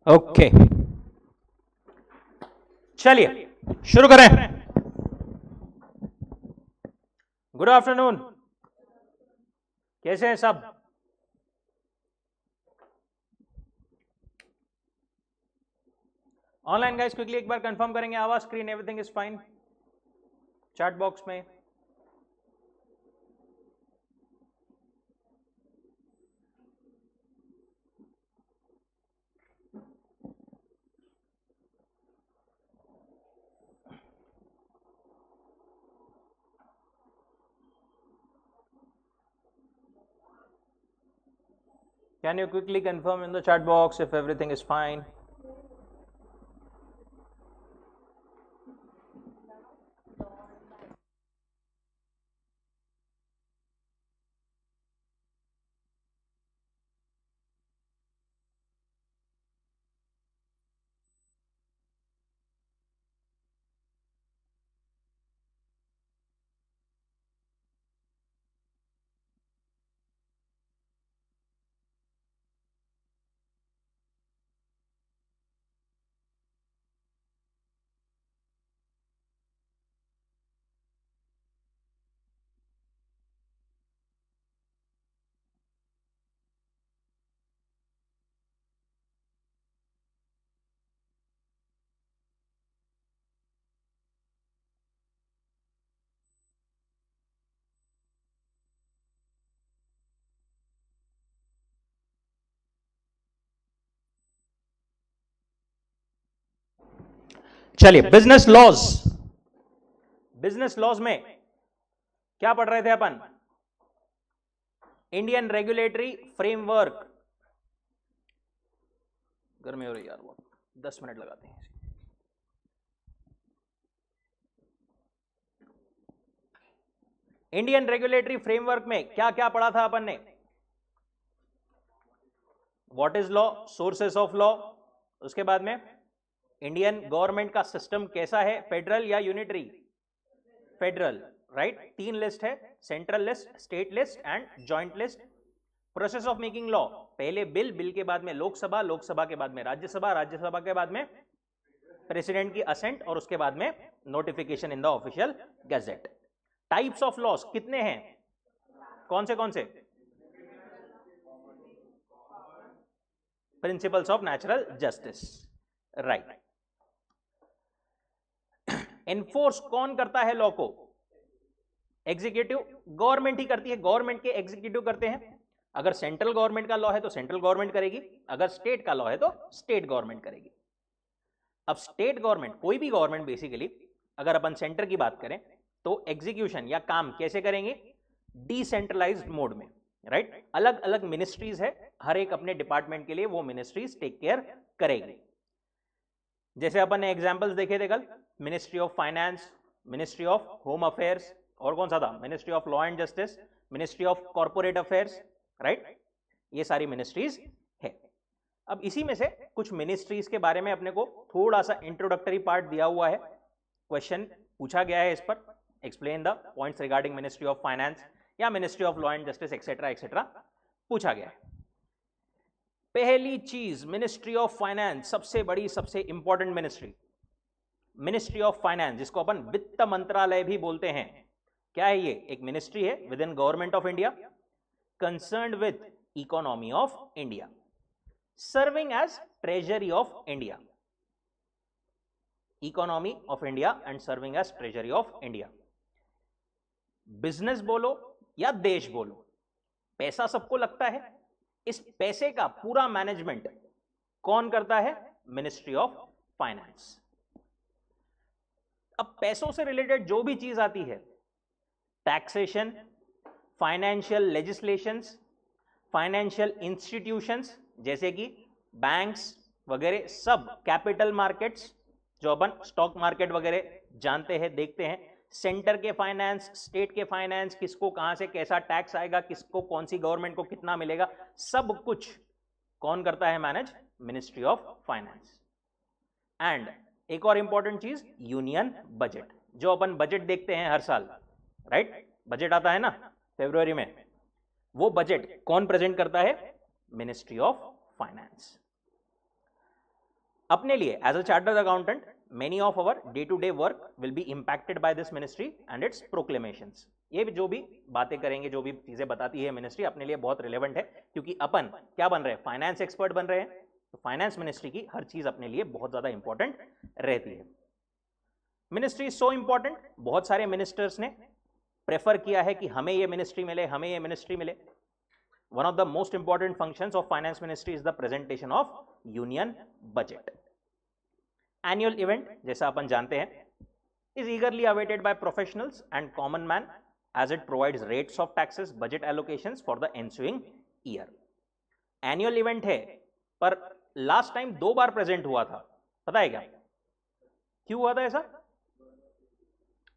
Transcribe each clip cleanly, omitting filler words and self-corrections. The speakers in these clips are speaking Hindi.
ओके, चलिए शुरू करें। गुड आफ्टरनून, कैसे हैं सब? ऑनलाइन गाइस क्विकली एक बार कंफर्म करेंगे आवाज, screen, everything is fine? Chat box में can you quickly confirm in the chat box if everything is fine? चलिए, बिजनेस लॉज। बिजनेस लॉज में क्या पढ़ रहे थे अपन? Indian regulatory framework. गर्मी हो रही यार, वो 10 मिनट लगाते हैं। इंडियन रेगुलेटरी फ्रेमवर्क में क्या क्या पढ़ा था अपन ने? What is law, sources of law, उसके बाद में इंडियन गवर्नमेंट का सिस्टम कैसा है, फेडरल या यूनिटरी? Federal, right. 3 लिस्ट है, central list, state list and joint list. Process of making law, पहले बिल, बिल के बाद में लोकसभा, लोकसभा के बाद में राज्यसभा, राज्यसभा के बाद में प्रेसिडेंट की असेंट और उसके बाद में notification in the official gazette. Types of loss कितने हैं? कौन से कौन से? Principles of natural justice, right. Enforce कौन करता है लॉ को? एग्जीक्यूटिव, गवर्नमेंट ही करती है। गवर्नमेंट के एग्जीक्यूटिव करते हैं। अगर सेंट्रल गवर्नमेंट का लॉ है तो सेंट्रल गवर्नमेंट करेगी, अगर स्टेट का लॉ है तो स्टेट गवर्नमेंट करेगी। अब स्टेट गवर्नमेंट, कोई भी गवर्नमेंट बेसिकली, अगर अपन सेंटर की बात करें तो एग्जीक्यूशन या काम कैसे करेंगे? डिसेंट्रलाइज्ड मोड में, राइट। अलग अलग मिनिस्ट्रीज है, हर एक अपने डिपार्टमेंट के लिए वो मिनिस्ट्रीज टेक केयर करेगी। जैसे अपन ने एग्जांपल्स देखे थे कल, ministry of finance, ministry of home affairs, और कौन सा था? Ministry of law and justice, ministry of corporate affairs, right. ये सारी मिनिस्ट्रीज है। अब इसी में से कुछ मिनिस्ट्रीज के बारे में अपने को थोड़ा सा इंट्रोडक्टरी पार्ट दिया हुआ है, क्वेश्चन पूछा गया है इस पर। Explain the points regarding ministry of finance या ministry of law and justice etcetera etcetera पूछा गया है। पहली चीज, मिनिस्ट्री ऑफ फाइनेंस, सबसे बड़ी, सबसे important ministry, ministry of finance, जिसको अपन वित्त मंत्रालय भी बोलते हैं। क्या है ये? एक मिनिस्ट्री है within government of India, concerned with economy of India, serving as treasury of India. Economy of India and serving as treasury of India. Business बोलो या देश बोलो, पैसा सबको लगता है। इस पैसे का पूरा मैनेजमेंट कौन करता है? Ministry of finance. अब पैसों से रिलेटेड जो भी चीज आती है, taxation, financial legislations, financial institutions जैसे कि बैंक्स वगैरह, सब कैपिटल मार्केट्स जो अपन स्टॉक मार्केट वगैरह जानते हैं, देखते हैं, सेंटर के फाइनेंस, स्टेट के फाइनेंस, किसको कहां से कैसा टैक्स आएगा, किसको कौन सी गवर्नमेंट को कितना मिलेगा, सब कुछ कौन करता है manage? Ministry of finance. And एक और इंपॉर्टेंट चीज, यूनियन बजट, जो अपन बजट देखते हैं हर साल, राइट। बजट आता है ना फरवरी में, वो बजट कौन प्रेजेंट करता है? Ministry of finance. अपने लिए as a chartered accountant many of our day to day work will be impacted by this ministry and its proclamations. ये जो भी बातें करेंगे, जो भी चीजें बताती है मिनिस्ट्री, अपने लिए बहुत रिलेवेंट है, क्योंकि अपन क्या बन रहे हैं, फाइनेंस एक्सपर्ट बन रहे हैं। तो फाइनेंस मिनिस्ट्री की हर चीज अपने लिए बहुत ज्यादा इंपॉर्टेंट रहती है। मिनिस्ट्री इज सो इंपॉर्टेंट, बहुत सारे मिनिस्टर्स ने प्रेफर किया है कि हमें ये मिनिस्ट्री मिले, हमें ये मिनिस्ट्री मिले। One of the most important functions of finance ministry is the presentation of union budget. Annual event, जैसा अपन जानते हैं, is eagerly awaited by professionals and common man as it provides rates of taxes, budget allocations for the ensuing year. Annual event है, पर लास्ट टाइम 2 बार प्रेजेंट हुआ था, पता है क्या क्यों हुआ था ऐसा?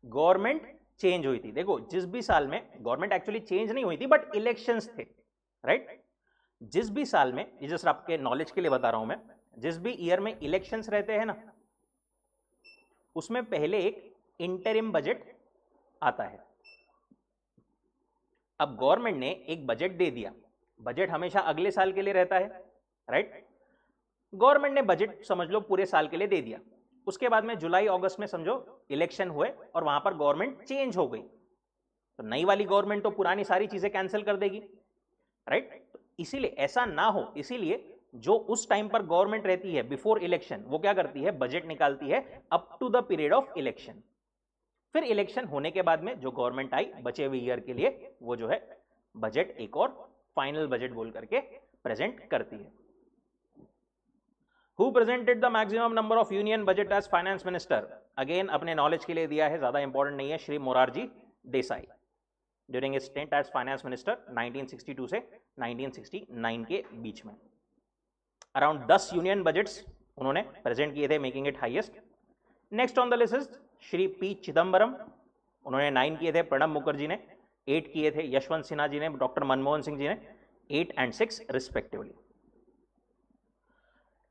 गवर्नमेंट चेंज हुई थी। देखो, जिस भी साल में गवर्नमेंट एक्चुअली चेंज नहीं हुई थी, बट इलेक्शंस थे, राइट? जिस भी साल में, ये जस्ट आपके नॉलेज के लिए बता रहा हूं मैं, जिस भी ईयर में इलेक्शंस रहते हैं ना, उसमें पहले एक इंटरिम बजट आता है। अब गवर्नमेंट ने एक बजट दे दिया, बजट हमेशा अगले साल के लिए रहता है, राइट? गवर्नमेंट ने बजट समझ लो पूरे साल के लिए दे दिया, उसके बाद में जुलाई अगस्त में समझो इलेक्शन हुए और वहां पर गवर्नमेंट चेंज हो गई, तो नई वाली गवर्नमेंट तो पुरानी सारी चीजें कैंसिल कर देगी, राइट? तो इसीलिए ऐसा ना हो, इसीलिए जो उस टाइम पर गवर्नमेंट रहती है बिफोर इलेक्शन, वो क्या करती है, बजट निकालती है up to the period of election. फिर इलेक्शन होने के बाद में जो गवर्नमेंट आई बचे हुए ईयर के लिए, वो जो है बजट एक और फाइनल बजट बोल करके प्रेजेंट करती है। Who presented the maximum number of union budget as finance minister? Again अपने नॉलेज के लिए दिया है, ज्यादा इंपॉर्टेंट नहीं है, Shri Morarji Desai during his stint as finance minister 1962 से 1969 के बीच में। अराउंड 10 यूनियन बजट्स उन्होंने प्रेजेंट किए थे, making it highest. Next on the list is Shri P Chidambaram, उन्होंने 9 किए थे, प्रणब मुखर्जी ने 8 किए थे, यशवंत सिन्हा जी ने, डॉक्टर मनमोहन सिंह जी ने 8 and 6 respectively.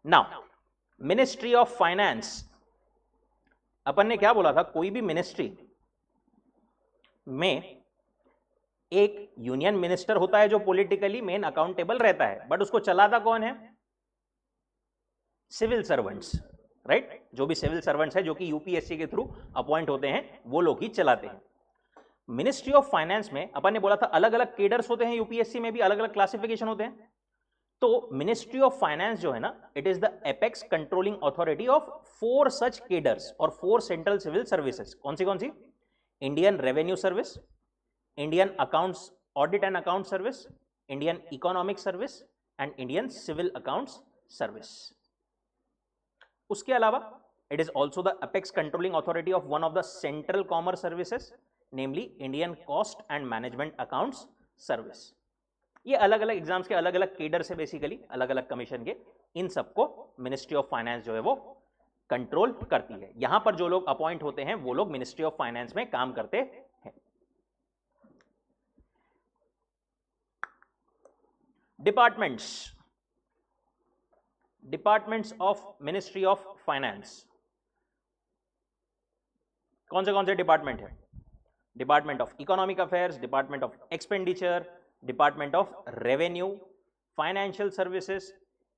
Now ministry of finance, अपन ने क्या बोला था, कोई भी मिनिस्ट्री में एक यूनियन मिनिस्टर होता है जो पॉलिटिकली मेन अकाउंटेबल रहता है, बट उसको चलाता कौन है? Civil servants, right? जो भी सिविल सर्वेंट्स है जो कि यूपीएससी के थ्रू अपॉइंट होते हैं, वो लोग ही चलाते हैं। मिनिस्ट्री ऑफ फाइनेंस में अपन ने बोला था अलग अलग केडर्स होते हैं, यूपीएससी में भी अलग अलग क्लासिफिकेशन होते हैं। तो मिनिस्ट्री ऑफ फाइनेंस जो है ना, it is the apex controlling authority of 4 such cadres और 4 सेंट्रल सिविल सर्विसेज। कौन सी? Indian revenue service, Indian accounts audit and account service, Indian economic service and Indian civil accounts service. उसके अलावा it is also the apex controlling authority of one of the central commerce services, namely Indian cost and management accounts service. ये अलग अलग एग्जाम्स के अलग अलग केडर से, बेसिकली अलग अलग कमीशन के, इन सबको मिनिस्ट्री ऑफ फाइनेंस जो है वो कंट्रोल करती है। यहां पर जो लोग अपॉइंट होते हैं वो लोग मिनिस्ट्री ऑफ फाइनेंस में काम करते हैं। Departments of ministry of finance, कौन से डिपार्टमेंट है? Department of economic affairs, department of expenditure, department of revenue, financial services,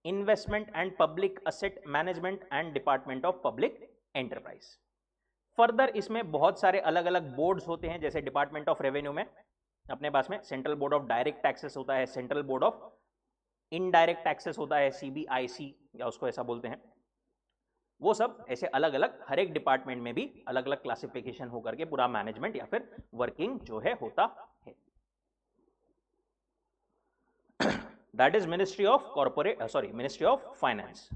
investment and public asset management and department of public enterprise. Further इसमें बहुत सारे अलग अलग बोर्ड्स होते हैं, जैसे डिपार्टमेंट ऑफ रेवेन्यू में अपने पास में central board of direct taxes होता है, central board of indirect taxes होता है, सीबीआईसी या उसको ऐसा बोलते हैं। वो सब ऐसे अलग अलग हर एक डिपार्टमेंट में भी अलग अलग क्लासिफिकेशन होकर के पूरा मैनेजमेंट या फिर वर्किंग जो है होता है। That is ministry of finance.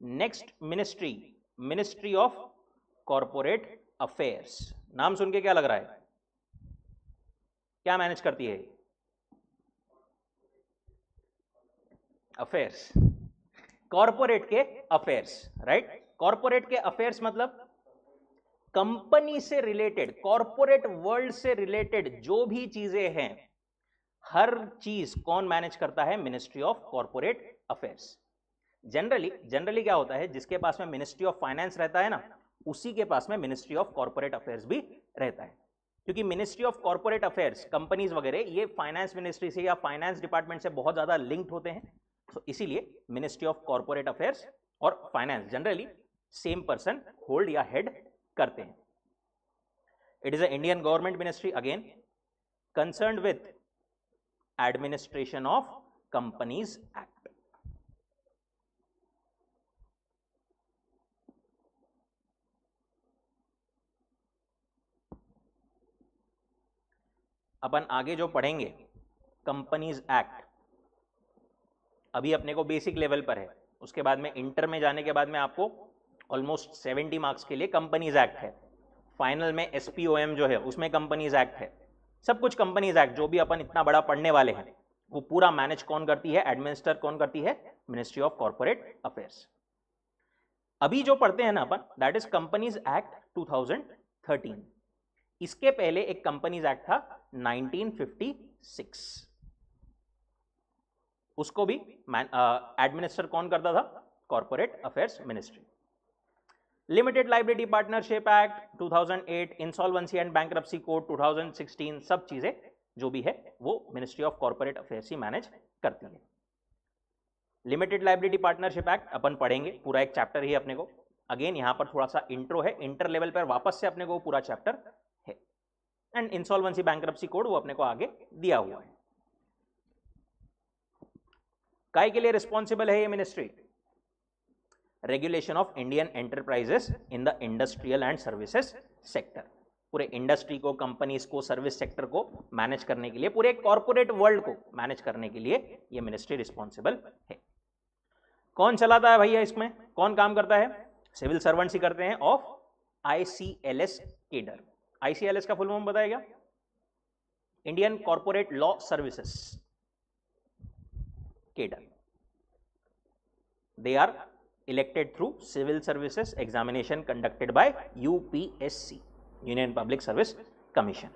Next ministry of corporate affairs. नाम सुन के क्या लग रहा है? क्या मैनेज करती है? अफेयर्स, कॉर्पोरेट के अफेयर्स, राइट? कॉर्पोरेट के अफेयर्स मतलब कंपनी से रिलेटेड, कॉर्पोरेट वर्ल्ड से रिलेटेड जो भी चीजें हैं, हर चीज कौन मैनेज करता है? Ministry of corporate affairs. Generally क्या होता है, जिसके पास में मिनिस्ट्री ऑफ फाइनेंस रहता है ना, उसी के पास में मिनिस्ट्री ऑफ कॉर्पोरेट अफेयर्स भी रहता है, क्योंकि ministry of corporate affairs, companies वगैरह, ये फाइनेंस मिनिस्ट्री से या फाइनेंस डिपार्टमेंट से बहुत ज्यादा लिंक्ड होते हैं, तो इसीलिए मिनिस्ट्री ऑफ कॉर्पोरेट अफेयर्स और finance generally same person hold या हेड करते हैं। It is a Indian government ministry again concerned with administration of companies act. अपन आगे जो पढ़ेंगे कंपनीज एक्ट अभी अपने को बेसिक लेवल पर है, उसके बाद में इंटर में जाने के बाद में आपको ऑलमोस्ट 70 मार्क्स के लिए कंपनीज एक्ट है, फाइनल में एसपीओएम जो है उसमें कंपनीज एक्ट है, सब कुछ कंपनीज एक्ट जो भी अपन इतना बड़ा पढ़ने वाले हैं वो पूरा मैनेज कौन करती है, एडमिनिस्टर कौन करती है, मिनिस्ट्री ऑफ कॉर्पोरेट अफेयर्स। अभी जो पढ़ते हैं ना अपन दैट इज कंपनीज एक्ट 2013। इसके पहले एक कंपनीज एक्ट था 1956, उसको भी एडमिनिस्टर कौन करता था, corporate affairs ministry. Limited liability partnership act 2008, insolvency and bankruptcy code 2016, सब चीजें जो भी है वो ministry of corporate affairs he manage करती है। लिमिटेड लाइबिलिटी पार्टनरशिप एक्ट अपन पढ़ेंगे, पूरा एक चैप्टर ही अपने को, अगेन यहां पर थोड़ा सा इंट्रो है, इंटर लेवल पर वापस से अपने को पूरा चैप्टर है। एंड इंसॉल्वेंसी बैंक्रप्सी कोड वो अपने को आगे दिया हुआ है। काय के लिए रिस्पॉन्सिबल है ये ministry, regulation of Indian enterprises in the industrial and services sector, पूरे इंडस्ट्री को, कंपनीज को, सर्विस सेक्टर को मैनेज करने के लिए, पूरे कॉर्पोरेट वर्ल्ड को मैनेज करने के लिए ये मिनिस्ट्री रिस्पॉन्सिबल है। कौन चलाता है भैया, इसमें कौन काम करता है, सिविल सर्वेंट्स ही करते हैं ऑफ ICLS केडर। ICLS का फुल फॉर्म बताएगा, Indian corporate law services cadre. They are elected through civil services examination conducted by UPSC, Union Public Service Commission।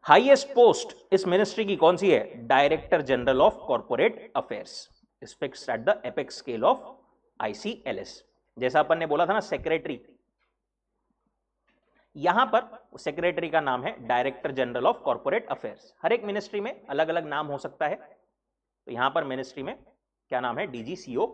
Highest post इस मिनिस्ट्री की कौन सी है, director general of corporate affairs, is fixed at the apex scale of ICLS। जैसा अपन ने बोला था ना सेक्रेटरी, यहां पर सेक्रेटरी का नाम है director general of corporate affairs. हर एक मिनिस्ट्री में अलग अलग नाम हो सकता है, तो यहां पर मिनिस्ट्री में क्या नाम है, DGCO।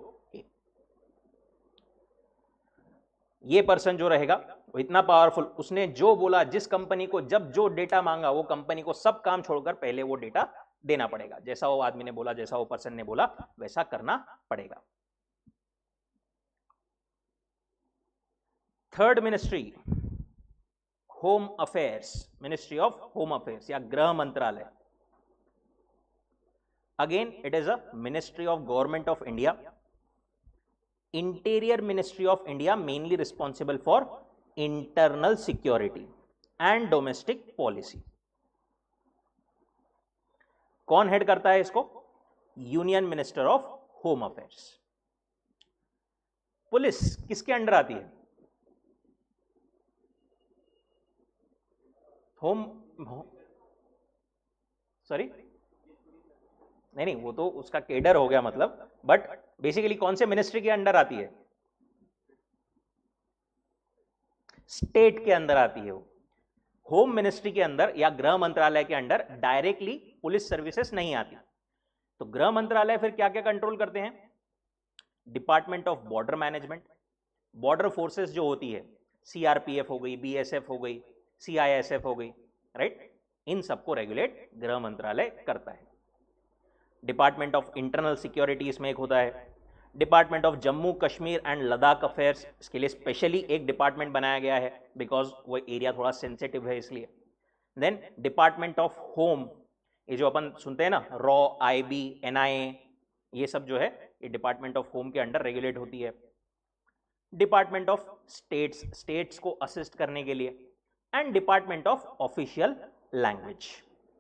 ये पर्सन जो रहेगा वो इतना पावरफुल, उसने जो बोला, जिस कंपनी को जब जो डेटा मांगा, वो कंपनी को सब काम छोड़कर पहले वो डेटा देना पड़ेगा। जैसा वो आदमी ने बोला, जैसा वो पर्सन ने बोला, वैसा करना पड़ेगा। Third ministry, home affairs, ministry of home affairs या गृह मंत्रालय। Again, it is a Ministry of Government of India, Interior Ministry of India, mainly responsible for internal security and domestic policy। कौन हेड करता है इसको, union minister of home affairs. Police किसके अंडर आती है, सॉरी नहीं, वो तो उसका केडर हो गया मतलब, बट बेसिकली कौन से मिनिस्ट्री के अंडर आती है, स्टेट के अंदर आती है वो। होम मिनिस्ट्री के अंदर या गृह मंत्रालय के अंदर डायरेक्टली पुलिस सर्विसेज नहीं आती। तो गृह मंत्रालय फिर क्या क्या कंट्रोल करते हैं, department of border management, border forces जो होती है, CRPF हो गई, BSF हो गई, CISF हो गई, राइट, इन सबको रेगुलेट गृह मंत्रालय करता है। डिपार्टमेंट ऑफ इंटरनल सिक्योरिटी इसमें एक होता है, department of Jammu Kashmir and Ladakh affairs, इसके लिए स्पेशली एक डिपार्टमेंट बनाया गया है बिकॉज वो एरिया थोड़ा सेंसिटिव है इसलिए। देन डिपार्टमेंट ऑफ होम, ये जो अपन सुनते हैं ना, रॉ, IB, NIA, ये सब जो है ये डिपार्टमेंट ऑफ होम के अंडर रेगुलेट होती है। डिपार्टमेंट ऑफ स्टेट्स, स्टेट्स को असिस्ट करने के लिए, and department of official language.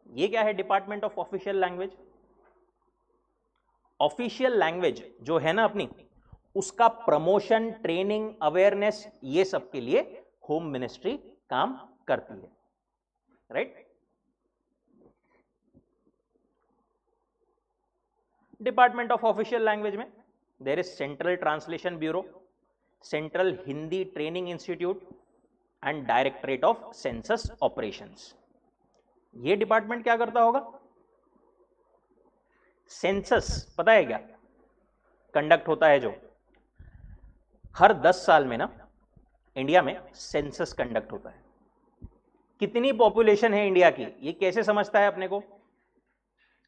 ये क्या है department of official language, official language जो है ना अपनी, उसका प्रमोशन, ट्रेनिंग, अवेयरनेस, ये सब के लिए होम मिनिस्ट्री काम करती है, right. Department of official language में there is central translation bureau, central Hindi training institute and directorate of census operations. ये डिपार्टमेंट क्या करता होगा, सेंसस पता है क्या, कंडक्ट होता है जो, हर 10 साल में ना इंडिया में सेंसस कंडक्ट होता है। कितनी पॉपुलेशन है इंडिया की, ये कैसे समझता है अपने को?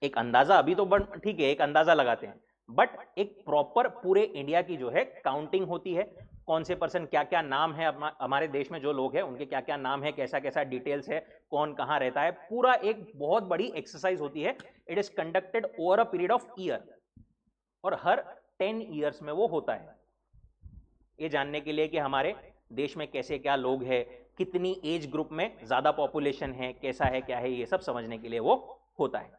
एक अंदाजा, अभी तो ठीक है एक अंदाजा लगाते हैं, बट एक प्रॉपर पूरे इंडिया की जो है काउंटिंग होती है। कौन से पर्सन, क्या क्या नाम है हमारे देश में जो लोग हैं उनके क्या क्या नाम है, कैसा कैसा डिटेल्स है, कौन कहां रहता है, पूरा एक बहुत बड़ी एक्सरसाइज होती है। It is conducted over a period of year, और हर 10 ईयर्स में वो होता है। ये जानने के लिए कि हमारे देश में कैसे क्या लोग हैं, कितनी एज ग्रुप में ज्यादा पॉपुलेशन है, कैसा है क्या है, ये सब समझने के लिए वो होता है।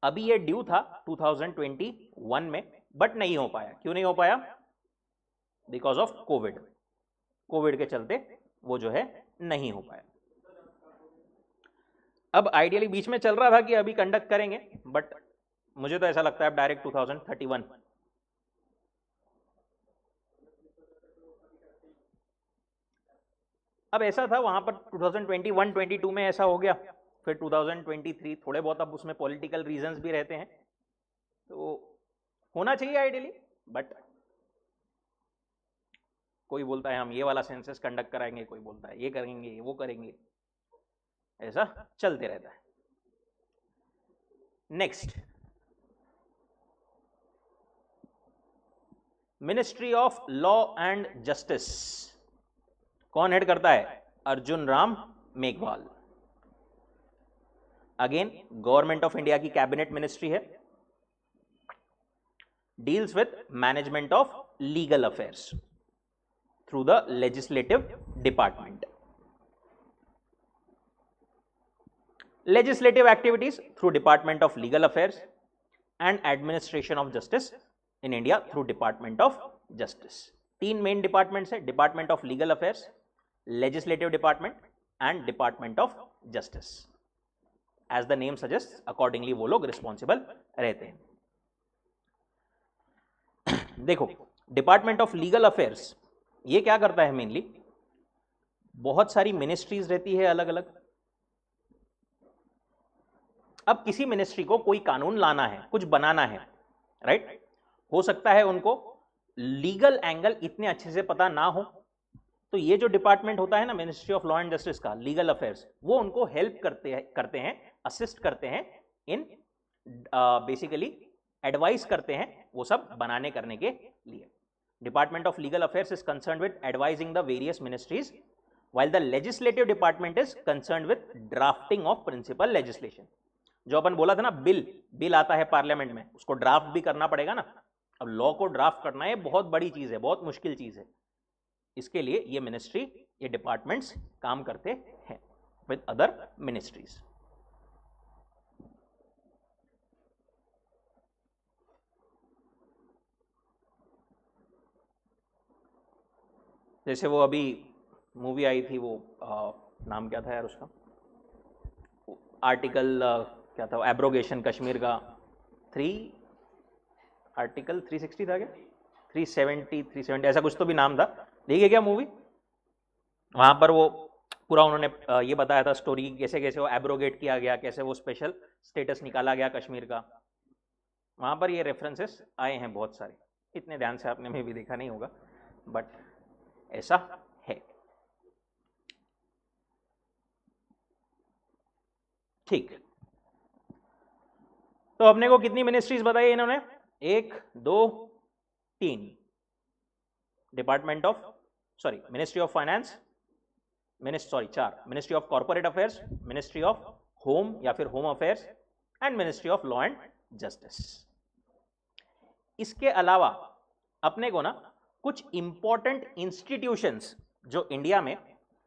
अभी ये ड्यू था 2021 में, बट नहीं हो पाया। क्यों नहीं हो पाया? Because of Covid. कोविड के चलते वो जो है नहीं हो पाया। अब आइडियली बीच में चल रहा था कि अभी कंडक्ट करेंगे, बट मुझे तो ऐसा लगता है अब डायरेक्ट 2031। अब ऐसा था वहां पर 2021-22 में ऐसा हो गया, फिर 2023 थोड़े बहुत, अब उसमें पॉलिटिकल रीजंस भी रहते हैं, तो होना चाहिए आइडियली, बट कोई बोलता है हम ये वाला सेंसस कंडक्ट कराएंगे, कोई बोलता है ये करेंगे वो करेंगे, ऐसा चलते रहता है। Next, ministry of law and justice कौन हेड करता है? Arjun Ram Meghwal. Again government of India की कैबिनेट मिनिस्ट्री है, deals with management of legal affairs through the legislative department, legislative activities through Department of Legal Affairs and Administration of Justice in India through Department of Justice. तीन मेन डिपार्टमेंट्स है, department of legal affairs, legislative department and department of justice. As the name suggest, accordingly वो लोग रिस्पॉन्सिबल रहते हैं। देखो, डिपार्टमेंट ऑफ लीगल अफेयर्स ये क्या करता है? मेनली बहुत सारी मिनिस्ट्रीज रहती है अलग अलग। अब किसी मिनिस्ट्री को कोई कानून लाना है, कुछ बनाना है, राइट? हो सकता है उनको लीगल एंगल इतने अच्छे से पता ना हो, तो ये जो डिपार्टमेंट होता है ना ministry of law and justice का, लीगल अफेयर्स, वो उनको हेल्प करते हैं, असिस्ट करते हैं इन बेसिकली एडवाइस करते हैं वो सब बनाने करने के लिए। Department of legal affairs is concerned with advising the various ministries, while the legislative department is concerned with drafting of principal legislation। जो अपन बोला था ना, बिल आता है पार्लियामेंट में, उसको ड्राफ्ट भी करना पड़ेगा ना। अब लॉ को ड्राफ्ट करना है बहुत बड़ी चीज है, बहुत मुश्किल चीज है। इसके लिए ये मिनिस्ट्री, ये डिपार्टमेंट्स काम करते हैं विद अदर मिनिस्ट्रीज। जैसे वो अभी मूवी आई थी, वो नाम क्या था यार उसका, आर्टिकल क्या था, एब्रोगेशन कश्मीर का, आर्टिकल 360 था क्या, 370 ऐसा कुछ तो भी नाम था। देखिए क्या मूवी, वहां पर वो पूरा उन्होंने ये बताया था स्टोरी, कैसे कैसे वो एब्रोगेट किया गया, कैसे वो स्पेशल स्टेटस निकाला गया कश्मीर का। वहां पर ये रेफरेंसेस आए हैं बहुत सारे, इतने ध्यान से आपने में भी देखा नहीं होगा, बट ऐसा है। ठीक, तो अपने को कितनी मिनिस्ट्रीज बताई इन्होंने? 1 2 3। Department of ministry of finance, 4। Ministry of corporate affairs, ministry of home या फिर home affairs, and ministry of law and justice. इसके अलावा अपने को ना कुछ इंपॉर्टेंट इंस्टीट्यूशंस, जो इंडिया में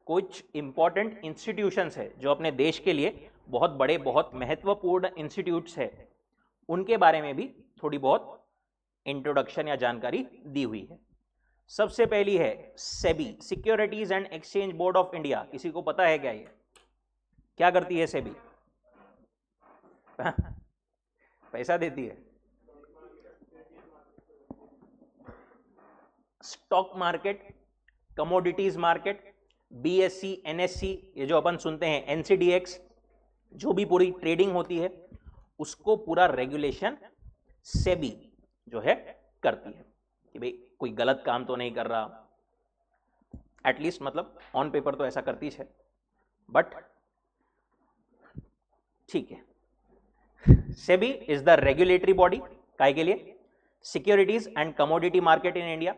कुछ इंपॉर्टेंट इंस्टीट्यूशंस है जो अपने देश के लिए बहुत बड़े, बहुत महत्वपूर्ण इंस्टीट्यूट्स है, उनके बारे में भी थोड़ी बहुत इंट्रोडक्शन या जानकारी दी हुई है। सबसे पहली है SEBI, securities and exchange board of India. किसी को पता है क्या ये क्या करती है सेबी? पैसा देती है। Stock market, commodities market, BSc, NSC, ये जो अपन सुनते हैं, एनसीडीएक्स, जो भी पूरी ट्रेडिंग होती है उसको पूरा रेगुलेशन सेबी जो है करती है कि भाई कोई गलत काम तो नहीं कर रहा, एटलीस्ट मतलब ऑन पेपर तो ऐसा करती है, बट ठीक है। SEBI is the regulatory body काय के लिए, securities and commodity market in India,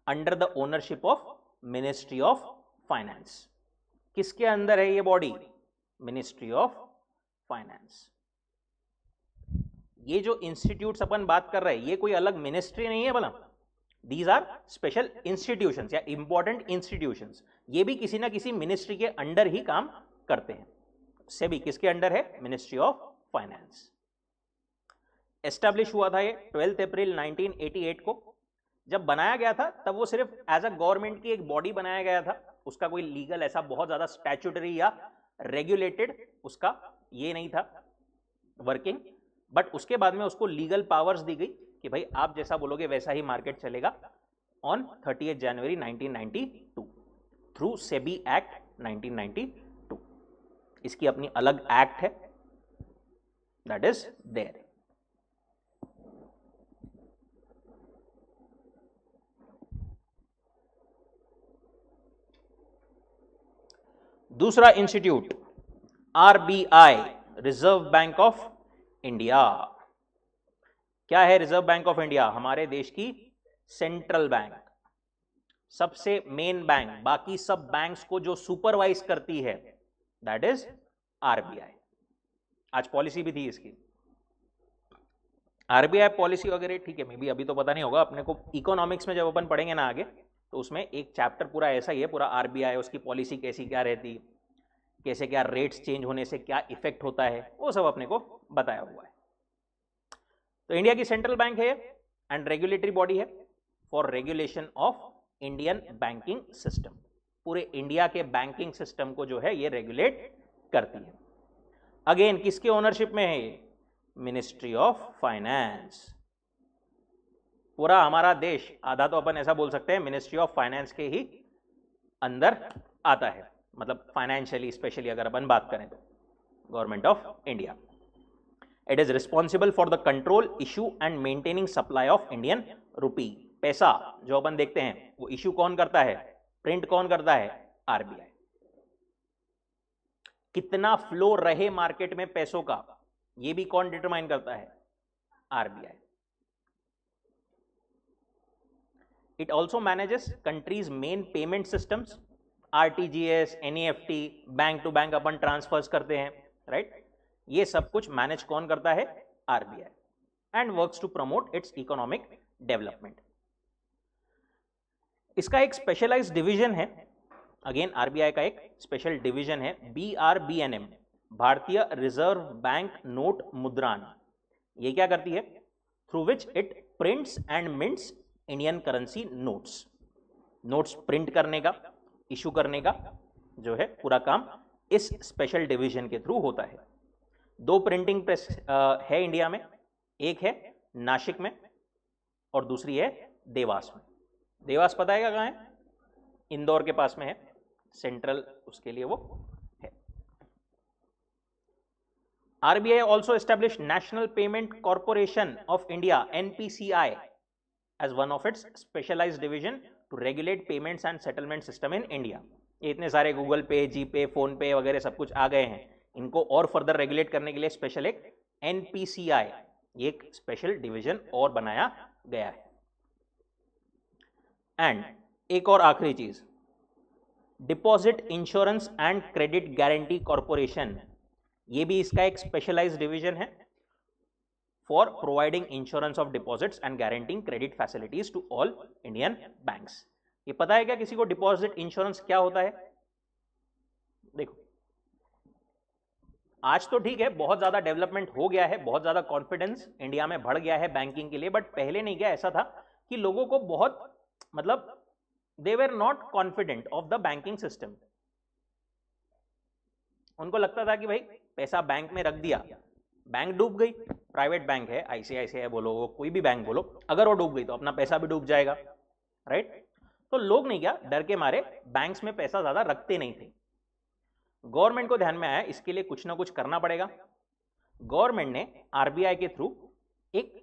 under the ownership of ministry of finance. किसके अंदर है ये बॉडी? Ministry of finance. ये जो इंस्टीट्यूट्स अपन बात कर रहे हैं ये कोई अलग मिनिस्ट्री नहीं है भला, दीज आर स्पेशल इंस्टीट्यूशंस या इंपॉर्टेंट इंस्टीट्यूशंस। ये भी किसी ना किसी मिनिस्ट्री के अंडर ही काम करते हैं। सेबी किसके अंडर है? Ministry of finance. एस्टैब्लिश हुआ था ये 12 अप्रैल 1988 को। जब बनाया गया था तब वो सिर्फ एज अ गवर्नमेंट की एक बॉडी बनाया गया था, उसका कोई लीगल ऐसा बहुत ज्यादा स्टैट्यूटरी या रेगुलेटेड उसका ये नहीं था वर्किंग, बट उसके बाद में उसको लीगल पावर्स दी गई कि भाई आप जैसा बोलोगे वैसा ही मार्केट चलेगा on 30 January 1992 through SEBI act 1992। इसकी अपनी अलग एक्ट है, दैट इज देयर। दूसरा institute RBI, reserve bank of India. क्या है रिजर्व बैंक ऑफ इंडिया? हमारे देश की सेंट्रल बैंक, सबसे मेन बैंक, बाकी सब बैंक्स को जो सुपरवाइज करती है दैट इज आरबीआई। आज पॉलिसी भी थी इसकी, आरबीआई पॉलिसी वगैरह ठीक है, मे बी अभी तो पता नहीं होगा अपने को, इकोनॉमिक्स में जब अपन पढ़ेंगे ना आगे तो उसमें एक चैप्टर पूरा ऐसा ही है, पूरा आरबीआई उसकी पॉलिसी कैसी क्या रहती, कैसे क्या रेट्स चेंज होने से क्या इफेक्ट होता है, वो सब अपने को बताया हुआ है। तो इंडिया की सेंट्रल बैंक है एंड रेगुलेटरी बॉडी है for regulation of Indian banking system. पूरे इंडिया के बैंकिंग सिस्टम को जो है ये रेगुलेट करती है। अगेन किसके ओनरशिप में है ये? Ministry of finance. पूरा हमारा देश, आधा तो अपन ऐसा बोल सकते हैं मिनिस्ट्री ऑफ फाइनेंस के ही अंदर आता है, मतलब फाइनेंशियली स्पेशली अगर अपन बात करें तो government of India. It is responsible for the control, issue and maintaining supply of Indian rupee. पैसा जो अपन देखते हैं वो इशू कौन करता है, प्रिंट कौन करता है? आरबीआई। कितना फ्लो रहे मार्केट में पैसों का ये भी कौन डिटरमाइन करता है? RBI. It also manages country's main payment systems, RTGS, NEFT, bank to bank अपन ट्रांसफर्स करते हैं, राइट? ये सब कुछ मैनेज कौन करता है? RBI. And works to promote its economic development. इसका एक स्पेशलाइज्ड डिवीजन है, अगेन आरबीआई का एक स्पेशल डिवीजन है बीआरबीएनएम, भारतीय रिजर्व बैंक नोट मुद्रान। ये क्या करती है? Through which it prints and mints Indian currency notes. Notes print करने का, इशू करने का जो है पूरा काम इस स्पेशल डिवीजन के थ्रू होता है। 2 प्रिंटिंग प्रेस है इंडिया में, एक है नासिक में और दूसरी है देवास में। देवास पता है कहाँ है? इंदौर के पास में है, सेंट्रल उसके लिए वो है। RBI also establish National Payment Corporation of India NPCI as one of its specialised division to regulate payments and settlement system in India. ये इतने सारे गूगल पे, जीपे, फोन पे वगैरह सब कुछ आ गए हैं, इनको और फर्दर रेगुलेट करने के लिए स्पेशल एक एनपीसीआई, एक स्पेशल डिवीजन और बनाया गया है। एंड एक और आखिरी चीज, deposit insurance and credit guarantee corporation, ये भी इसका एक स्पेशलाइज्ड डिवीजन है for providing insurance of deposits and guaranteeing credit facilities to all Indian banks. ये पता है क्या किसी को डिपॉजिट इंश्योरेंस क्या होता है? देखो आज तो ठीक है, बहुत ज्यादा डेवलपमेंट हो गया है, बहुत ज्यादा कॉन्फिडेंस इंडिया में बढ़ गया है बैंकिंग के लिए, बट पहले नहीं क्या ऐसा था कि लोगों को बहुत मतलब they were not confident of the banking system. उनको लगता था कि भाई पैसा बैंक में रख दिया, बैंक डूब गई, प्राइवेट बैंक है, आईसीआईसीआई बोलो, कोई भी बैंक बोलो, अगर वो डूब गई तो अपना पैसा भी डूब जाएगा, राइट? तो लोग नहीं क्या डर के मारे बैंक्स में पैसा ज्यादा रखते नहीं थे। गवर्नमेंट को ध्यान में आया इसके लिए कुछ ना कुछ करना पड़ेगा। गवर्नमेंट ने आरबीआई के थ्रू एक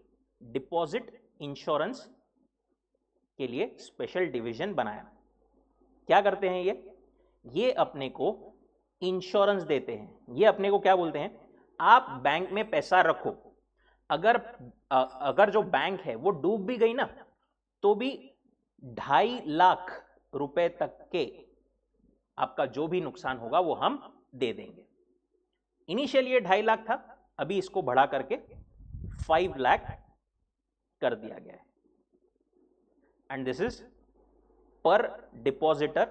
डिपॉजिट इंश्योरेंस के लिए स्पेशल डिवीजन बनाया। क्या करते हैं ये अपने को इंश्योरेंस देते हैं। ये अपने को क्या बोलते हैं, आप बैंक में पैसा रखो, अगर जो बैंक है वो डूब भी गई ना तो भी 2.5 लाख रुपए तक के आपका जो भी नुकसान होगा वो हम दे देंगे। इनिशियली ये 2.5 लाख था, अभी इसको बढ़ा करके 5 लाख कर दिया गया है। एंड दिस इज पर डिपॉजिटर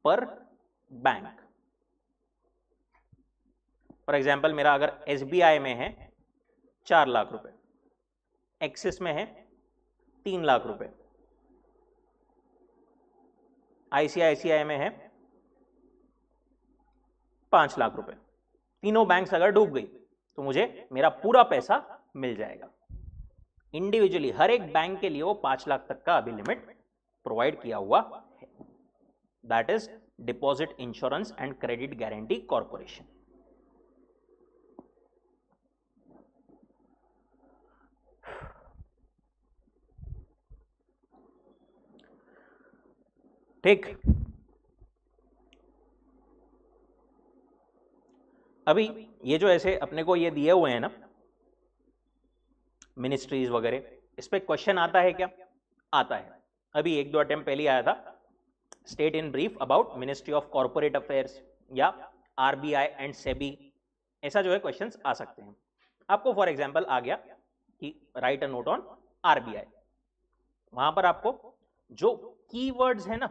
पर बैंक। फॉर एग्जाम्पल मेरा अगर एसबीआई में है 4 लाख रुपए, एक्सिस में है 3 लाख रुपए, आईसीआईसीआई में है 5 लाख रुपए, तीनों बैंक्स अगर डूब गई तो मुझे मेरा पूरा पैसा मिल जाएगा। इंडिविजुअली हर एक बैंक के लिए वो 5 लाख तक का अभी लिमिट प्रोवाइड किया हुआ है। That is deposit insurance and credit guarantee corporation. ठीक, अभी ये जो ऐसे अपने को ये दिए हुए हैं ना मिनिस्ट्रीज वगैरह, इस पे क्वेश्चन आता है क्या? आता है। अभी 1-2 अटेम्प्ट पहले आया था, state in brief about ministry of corporate affairs या आरबीआई एंड सेबी, ऐसा जो है क्वेश्चंस आ सकते हैं। आपको फॉर एग्जांपल आ गया कि right a note on RBI, वहां पर आपको जो कीवर्ड्स है ना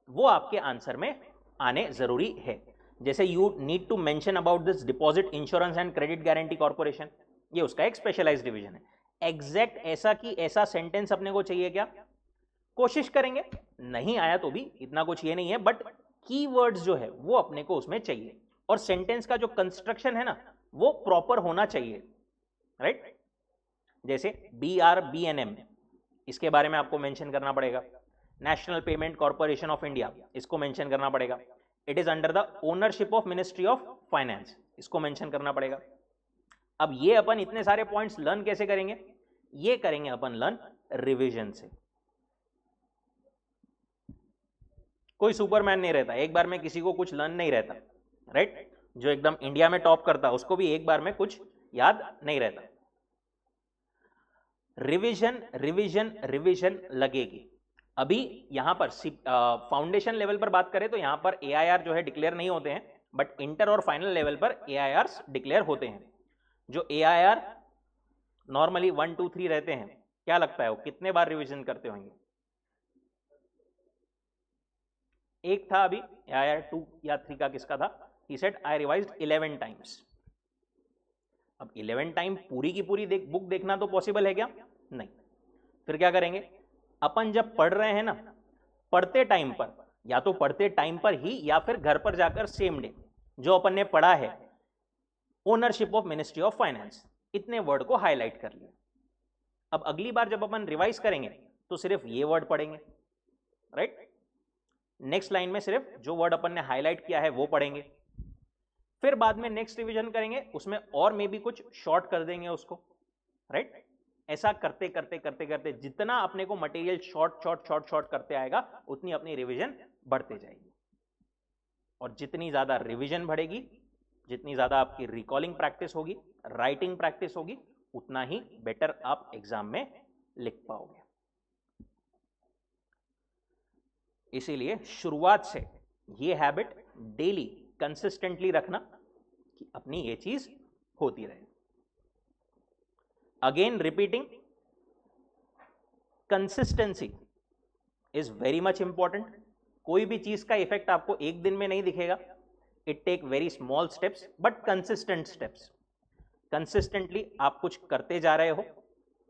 वो आपके आंसर में आने जरूरी है। जैसे you need to mention about this deposit insurance and credit guarantee corporation, ये उसका एक स्पेशलाइज्ड डिवीजन है। एग्जैक्ट ऐसा की ऐसा सेंटेंस अपने को चाहिए क्या? कोशिश करेंगे, नहीं आया तो भी इतना कुछ ये नहीं है, बट कीवर्ड्स जो है वो अपने को उसमें चाहिए। और सेंटेंस का जो कंस्ट्रक्शन है ना वो प्रॉपर होना चाहिए, राइट? जैसे BRBNM, इसके बारे में आपको मेंशन करना पड़ेगा। National Payment Corporation of India, इसको मेंशन करना पड़ेगा। It is under the ownership of ministry of finance, इसको मेंशन करना पड़ेगा। अब ये अपन इतने सारे पॉइंट्स लर्न कैसे करेंगे? ये करेंगे अपन लर्न रिवीजन से। कोई सुपरमैन नहीं रहता, एक बार में किसी को कुछ लर्न नहीं रहता, राइट? जो एकदम इंडिया में टॉप करता उसको भी एक बार में कुछ याद नहीं रहता। रिवीजन रिवीजन रिवीजन लगेगी। अभी यहां पर फाउंडेशन लेवल पर बात करें तो यहां पर AIR जो है डिक्लेयर नहीं होते हैं, बट इंटर और फाइनल लेवल पर AIRs डिक्लेयर होते हैं। जो AIR नॉर्मली 1, 2, 3 रहते हैं, क्या लगता है वो कितने बार रिवीजन करते होंगे? एक था अभी AIR 2 या 3 का, किसका था? He said I revised 11 times। अब 11 टाइम पूरी की पूरी बुक देखना तो पॉसिबल है क्या? नहीं। फिर क्या करेंगे अपन? जब पढ़ रहे हैं ना, पढ़ते टाइम पर, या तो पढ़ते टाइम पर ही या फिर घर पर जाकर सेम डे जो अपन ने पढ़ा है ownership of ministry of finance, इतने वर्ड को हाईलाइट कर लिया। अब अगली बार जब अपन रिवाइज करेंगे तो सिर्फ ये वर्ड पढ़ेंगे, राइट? नेक्स्ट लाइन में सिर्फ जो वर्ड अपन ने हाईलाइट किया है वो पढ़ेंगे। फिर बाद में नेक्स्ट रिवीजन करेंगे, उसमें और मे भी कुछ शॉर्ट कर देंगे उसको, राइट? ऐसा करते करते करते करते जितना अपने को मटेरियल शॉर्ट करते आएगा उतनी अपनी रिवीजन बढ़ते जाएगी। और जितनी ज्यादा रिवीजन बढ़ेगी, जितनी ज्यादा आपकी रिकॉलिंग प्रैक्टिस होगी, राइटिंग प्रैक्टिस होगी, उतना ही बेटर आप एग्जाम में लिख पाओगे। इसीलिए शुरुआत से ये हैबिट डेली कंसिस्टेंटली रखना कि अपनी ये चीज होती रहे। Again repeating, consistency is very much important. कोई भी चीज का इफेक्ट आपको एक दिन में नहीं दिखेगा। It take very small steps but consistent steps. Consistently आप कुछ करते जा रहे हो,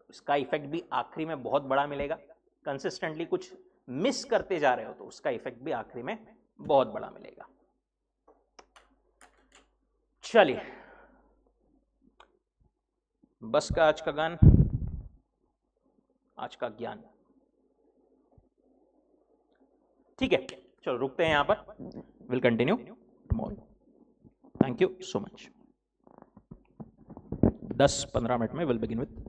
इसका इफेक्ट भी आखिरी में बहुत बड़ा मिलेगा। कंसिस्टेंटली कुछ मिस करते जा रहे हो तो उसका इफेक्ट भी आखिरी में बहुत बड़ा मिलेगा। चलिए, बस का आज का गान, आज का ज्ञान। ठीक है, चलो रुकते हैं यहां पर। Will continue tomorrow. Thank you so much. 10-15 minute में विल बिगिन विथ